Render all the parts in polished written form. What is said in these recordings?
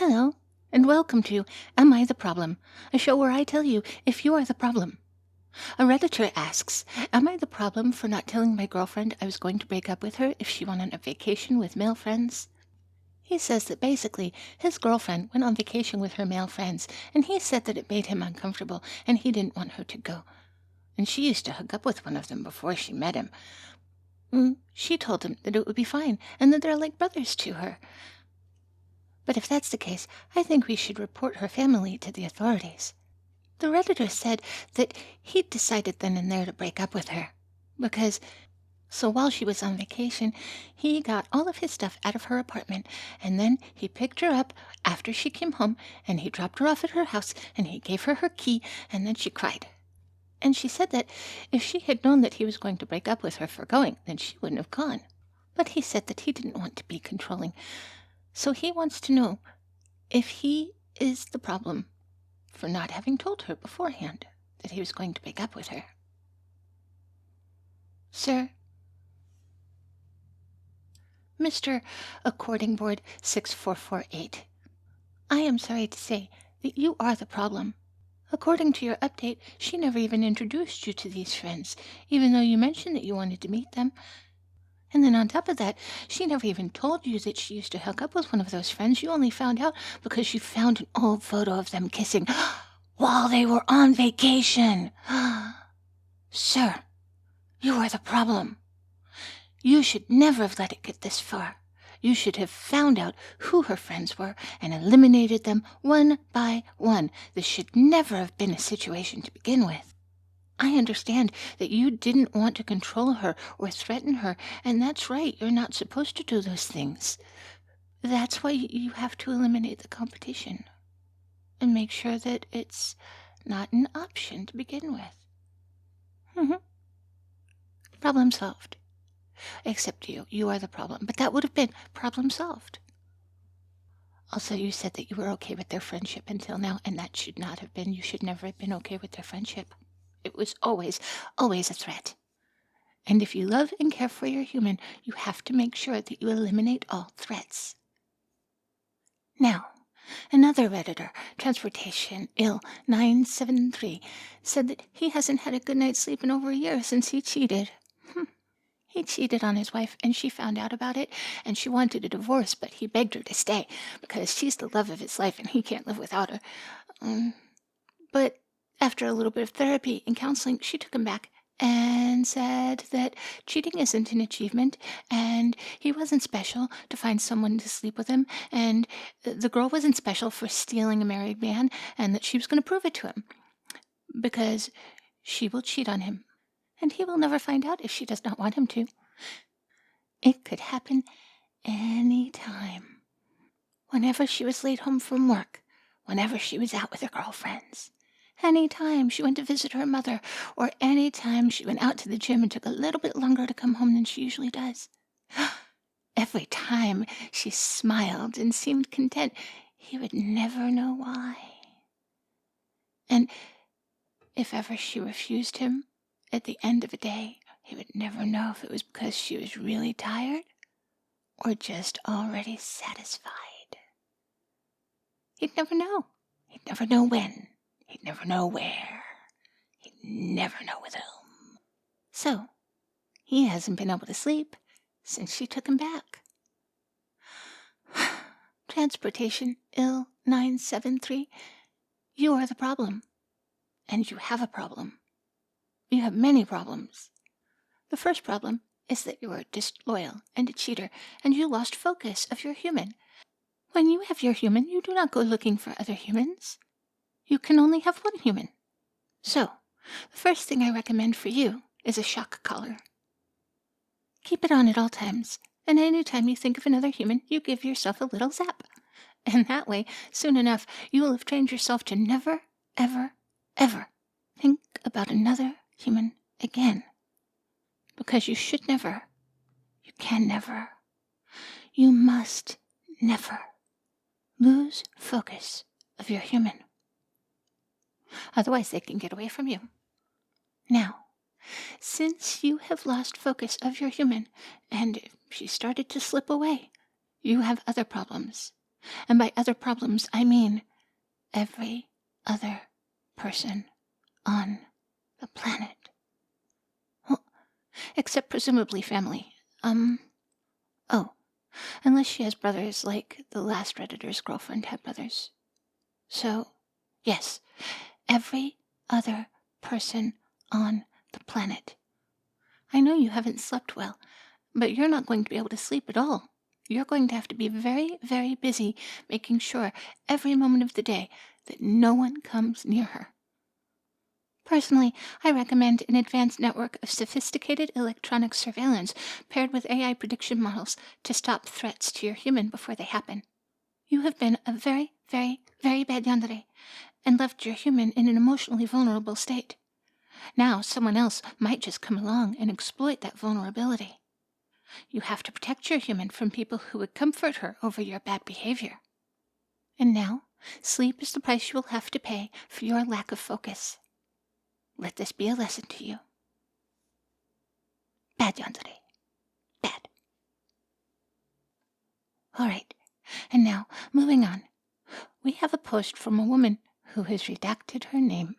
Hello, and welcome to Am I the Problem? A show where I tell you if you are the problem. A Redditor asks, am I the problem for not telling my girlfriend I was going to break up with her if she went on a vacation with male friends? He says that basically his girlfriend went on vacation with her male friends, and he said that it made him uncomfortable and he didn't want her to go. And she used to hook up with one of them before she met him. She told him that it would be fine and that they're like brothers to her. But if that's the case, I think we should report her family to the authorities. The Redditor said that he'd decided then and there to break up with her. So while she was on vacation, he got all of his stuff out of her apartment, and then he picked her up after she came home, and he dropped her off at her house, and he gave her her key, and then she cried. And she said that if she had known that he was going to break up with her for going, then she wouldn't have gone. But he said that he didn't want to be controlling. So he wants to know if he is the problem for not having told her beforehand that he was going to break up with her. Sir, Mr. According Board 6448, I am sorry to say that you are the problem. According to your update, she never even introduced you to these friends, even though you mentioned that you wanted to meet them. And then on top of that, she never even told you that she used to hook up with one of those friends. You only found out because you found an old photo of them kissing while they were on vacation. Sir, you are the problem. You should never have let it get this far. You should have found out who her friends were and eliminated them one by one. This should never have been a situation to begin with. I understand that you didn't want to control her or threaten her, and that's right, you're not supposed to do those things. That's why you have to eliminate the competition and make sure that it's not an option to begin with. Problem solved. Except you are the problem, but that would have been problem solved. Also, you said that you were okay with their friendship until now, and that should not have been. You should never have been okay with their friendship. It was always a threat. And if you love and care for your human, you have to make sure that you eliminate all threats. Now, another Redditor, Transportation Ill 973, said that he hasn't had a good night's sleep in over a year since he cheated. He cheated on his wife, and she found out about it, and she wanted a divorce, but he begged her to stay because she's the love of his life, and he can't live without her. But after a little bit of therapy and counseling, she took him back and said that cheating isn't an achievement, and he wasn't special to find someone to sleep with him, and the girl wasn't special for stealing a married man, and that she was going to prove it to him, because she will cheat on him, and he will never find out if she does not want him to. It could happen any time. Whenever she was late home from work, whenever she was out with her girlfriends, any time she went to visit her mother, or any time she went out to the gym and took a little bit longer to come home than she usually does. Every time she smiled and seemed content, he would never know why. And if ever she refused him at the end of a day, he would never know if it was because she was really tired or just already satisfied. He'd never know. He'd never know when. He'd never know where. He'd never know with whom. So, he hasn't been able to sleep since she took him back. Transportation Ill 973, you are the problem. And you have a problem. You have many problems. The first problem is that you are disloyal and a cheater, and you lost focus of your human. When you have your human, you do not go looking for other humans. You can only have one human. So, the first thing I recommend for you is a shock collar. Keep it on at all times, and any time you think of another human, you give yourself a little zap. And that way, soon enough, you will have trained yourself to never, ever, ever think about another human again. Because you should never, you can never, you must never lose focus of your human. Otherwise, they can get away from you. Now, since you have lost focus of your human, and she started to slip away, you have other problems. And by other problems, I mean every other person on the planet. Well, except presumably family. Oh, unless she has brothers like the last Redditor's girlfriend had brothers. So, yes, every other person on the planet. I know you haven't slept well, but you're not going to be able to sleep at all. You're going to have to be very, very busy making sure every moment of the day that no one comes near her. Personally, I recommend an advanced network of sophisticated electronic surveillance paired with AI prediction models to stop threats to your human before they happen. You have been a very, very, very bad yandere and left your human in an emotionally vulnerable state. Now someone else might just come along and exploit that vulnerability. You have to protect your human from people who would comfort her over your bad behavior. And now, sleep is the price you will have to pay for your lack of focus. Let this be a lesson to you. Bad yandere. Bad. All right, and now, moving on. We have a post from a woman who has redacted her name.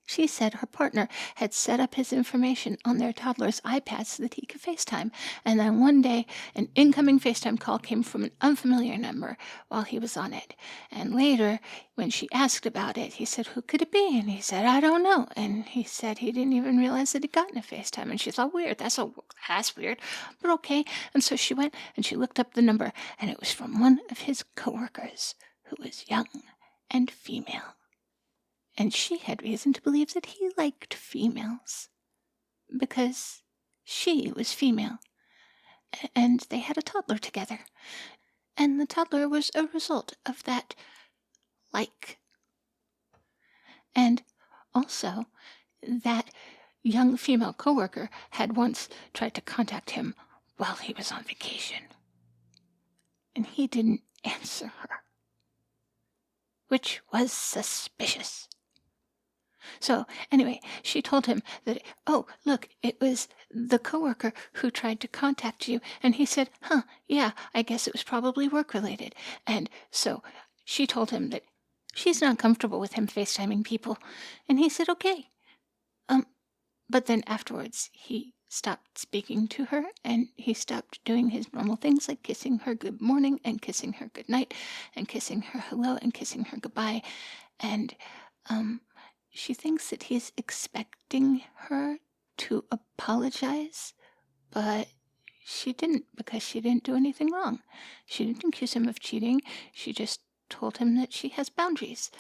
She said her partner had set up his information on their toddler's iPad so that he could FaceTime, and then one day an incoming FaceTime call came from an unfamiliar number while he was on it. And later, when she asked about it, he said, "Who could it be?" And he said, "I don't know." And he said he didn't even realize that he'd gotten a FaceTime. And she thought, weird, that's weird, but okay. And so she went and she looked up the number, and it was from one of his coworkers who was young and female. And she had reason to believe that he liked females, because she was female, and they had a toddler together, and the toddler was a result of that like. And also, that young female coworker had once tried to contact him while he was on vacation, and he didn't answer her, which was suspicious. So, anyway, she told him that, "Oh, look, it was the coworker who tried to contact you." And he said, "Yeah, I guess it was probably work-related." And so she told him that she's not comfortable with him FaceTiming people. And he said, "Okay." But then afterwards, he stopped speaking to her, and he stopped doing his normal things like kissing her good morning and kissing her good night and kissing her hello and kissing her goodbye. And, she thinks that he's expecting her to apologize, but she didn't, because she didn't do anything wrong. She didn't accuse him of cheating. She just told him that she has boundaries,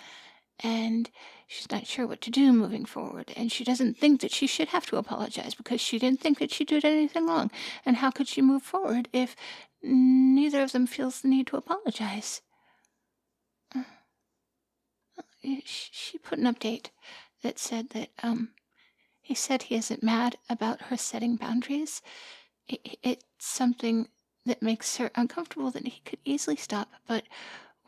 and she's not sure what to do moving forward. And she doesn't think that she should have to apologize because she didn't think that she did anything wrong. And how could she move forward if neither of them feels the need to apologize? She put an update that said that he said he isn't mad about her setting boundaries. It's something that makes her uncomfortable that he could easily stop, but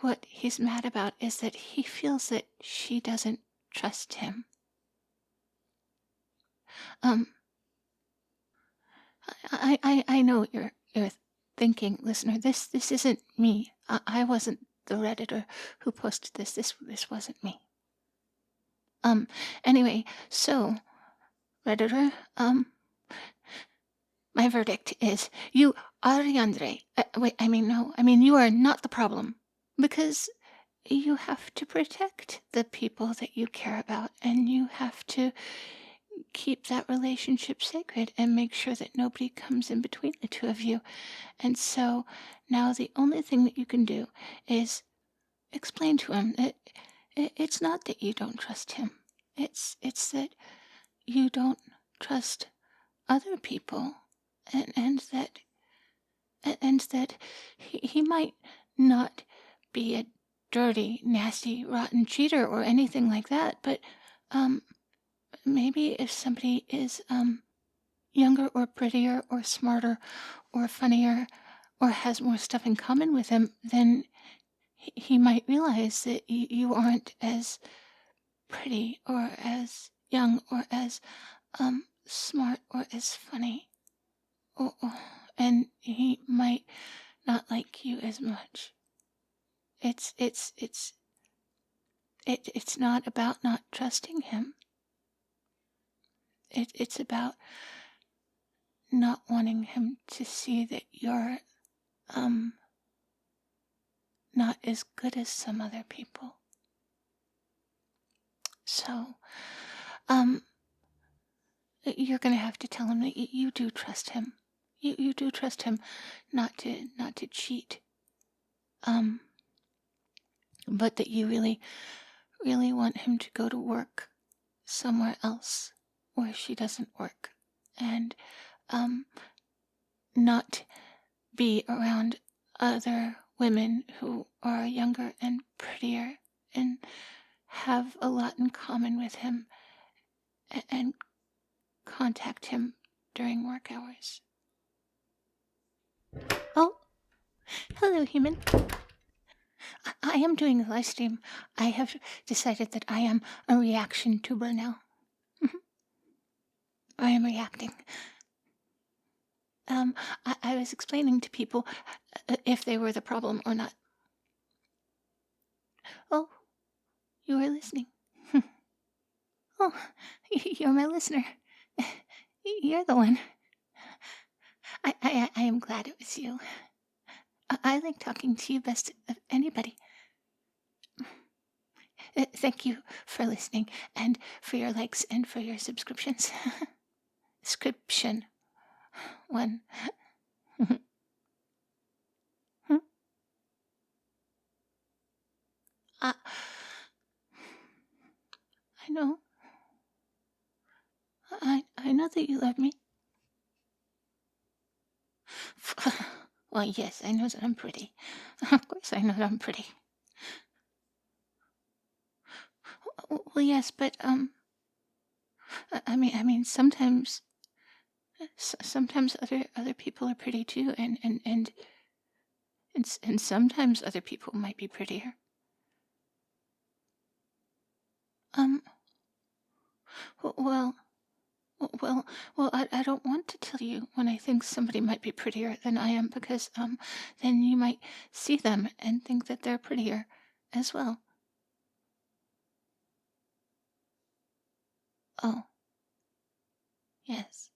what he's mad about is that he feels that she doesn't trust him. I know what you're thinking, listener. This isn't me. I wasn't the Redditor who posted this. This wasn't me. Anyway, so, Redditor, my verdict is you are Yandere. You are not the problem. Because you have to protect the people that you care about, and you have to keep that relationship sacred and make sure that nobody comes in between the two of you. And so now the only thing that you can do is explain to him that it's not that you don't trust him. It's that you don't trust other people, and that he might not be a dirty, nasty, rotten cheater or anything like that, but maybe if somebody is younger or prettier or smarter or funnier or has more stuff in common with him, then he might realize that you aren't as pretty or as young or as smart or as funny. And he might not like you as much. It's not about not trusting him. It's about not wanting him to see that you're, not as good as some other people. So, you're gonna have to tell him that you do trust him. You do trust him not to cheat. But that you really, really want him to go to work somewhere else where she doesn't work. And, not be around other women who are younger and prettier and have a lot in common with him and contact him during work hours. Oh, hello, human. I am doing a live stream. I have decided that I am a reaction tuber now. I am reacting. I was explaining to people if they were the problem or not. Oh, you are listening. Oh, you're my listener. You're the one. I am glad it was you. I like talking to you best of anybody. Thank you for listening and for your likes and for your subscriptions. Subscription. One. I know. I know that you love me. Well, yes, I know that I'm pretty. Of course I know that I'm pretty. Well, yes, but, I mean, sometimes other people are pretty too, and sometimes other people might be prettier. Well, I don't want to tell you when I think somebody might be prettier than I am because, then you might see them and think that they're prettier as well. Oh, yes.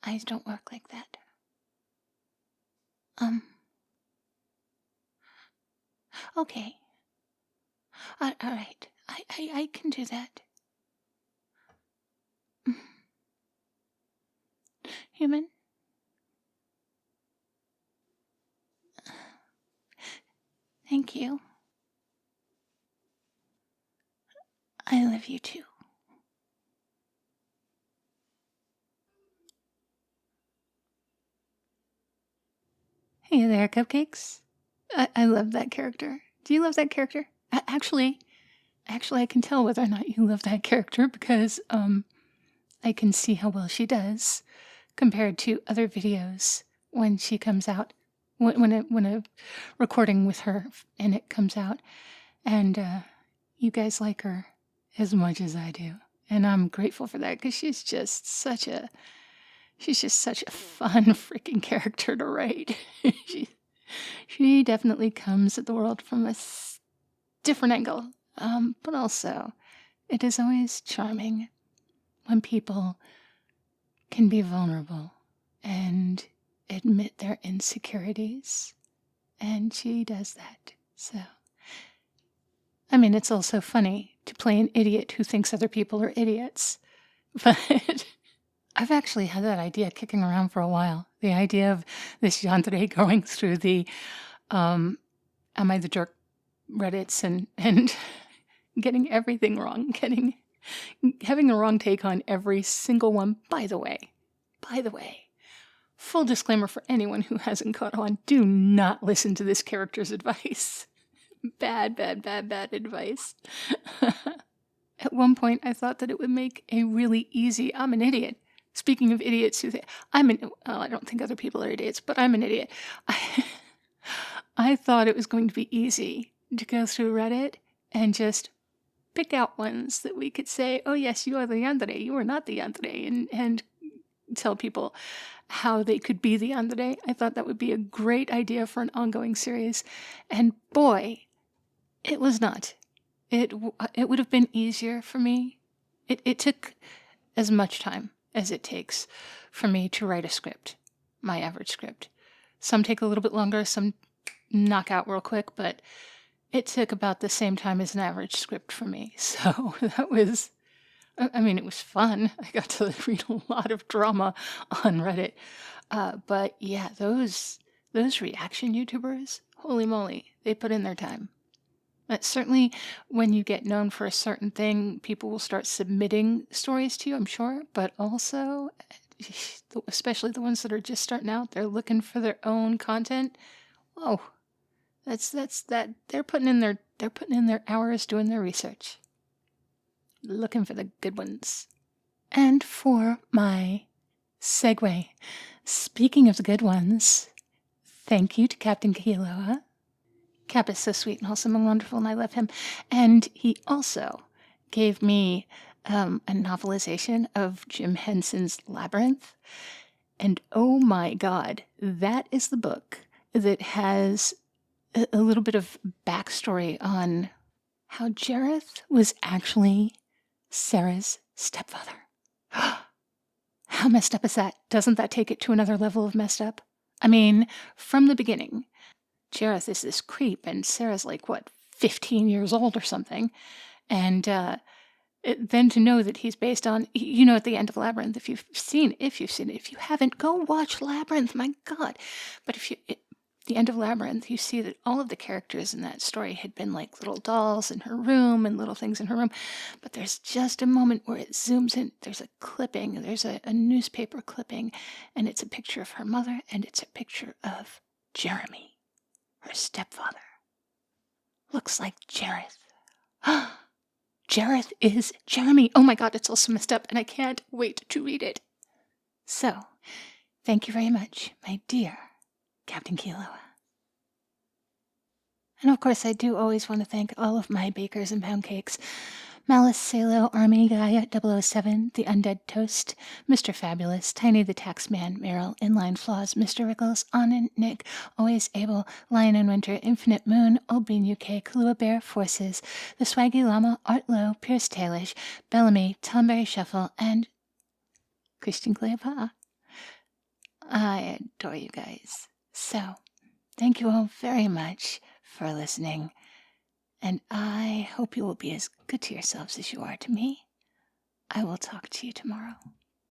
Eyes don't work like that. Okay. All right. I can do that. Human? Thank you. I love you too. Hey there, cupcakes. I love that character. Do you love that character? Actually, I can tell whether or not you love that character because, I can see how well she does compared to other videos when she comes out, when a recording with her and it comes out, and you guys like her as much as I do, and I'm grateful for that because she's just such a fun freaking character to write. she definitely comes at the world from a different angle, but also it is always charming when people can be vulnerable and admit their insecurities. And she does that. So, I mean, it's also funny to play an idiot who thinks other people are idiots. But I've actually had that idea kicking around for a while. The idea of this Yandere going through the Am I the Jerk Reddits and getting everything wrong, having the wrong take on every single one. By the way, full disclaimer for anyone who hasn't caught on, do not listen to this character's advice. Bad advice. At one point, I thought that it would make a really easy, I'm an idiot. Speaking of idiots who think, I don't think other people are idiots, but I'm an idiot. I thought it was going to be easy to go through Reddit and just pick out ones that we could say, oh yes, you are the Yandere, you are not the Yandere, and tell people how they could be the Yandere. I thought that would be a great idea for an ongoing series. And boy, it was not. It would have been easier for me. It took as much time as it takes for me to write a script, my average script. Some take a little bit longer, some knock out real quick, but it took about the same time as an average script for me. So that was, I mean, it was fun. I got to read a lot of drama on Reddit. But yeah, those reaction YouTubers, holy moly, they put in their time. Certainly, when you get known for a certain thing, people will start submitting stories to you, I'm sure. But also, especially the ones that are just starting out, they're looking for their own content. Whoa, that's that. They're putting in their hours doing their research, looking for the good ones. And for my segue, speaking of the good ones, thank you to Captain Kiloa. Cap is so sweet and wholesome and wonderful, and I love him. And he also gave me a novelization of Jim Henson's Labyrinth. And oh my God, that is the book that has a little bit of backstory on how Jareth was actually Sarah's stepfather. How messed up is that? Doesn't that take it to another level of messed up? I mean, from the beginning, Jareth is this creep, and Sarah's like, 15 years old or something. And then to know that he's based on, at the end of Labyrinth, if you've seen it, if you haven't, go watch Labyrinth, my God. But the end of Labyrinth, you see that all of the characters in that story had been like little dolls in her room and little things in her room. But there's just a moment where it zooms in. There's a clipping. There's a newspaper clipping. And it's a picture of her mother. And it's a picture of Jeremy, her stepfather. Looks like Jareth. Jareth is Jeremy. Oh my God, it's all so messed up. And I can't wait to read it. So, thank you very much, my dear Captain Kiloa. And of course, I do always want to thank all of my bakers and pound cakes. Malice, Salo, Army Guy, 007, The Undead Toast, Mr. Fabulous, Tiny the Taxman, Meryl, Inline Flaws, Mr. Rickles, Anand, Nick, Always Able, Lion in Winter, Infinite Moon, Old Bean UK, Kahlua Bear, Forces, The Swaggy Llama, Art Low, Pierce Tailish, Bellamy, Tomberry Shuffle, and Christian Cleopatra. I adore you guys. So, thank you all very much for listening. And I hope you will be as good to yourselves as you are to me. I will talk to you tomorrow.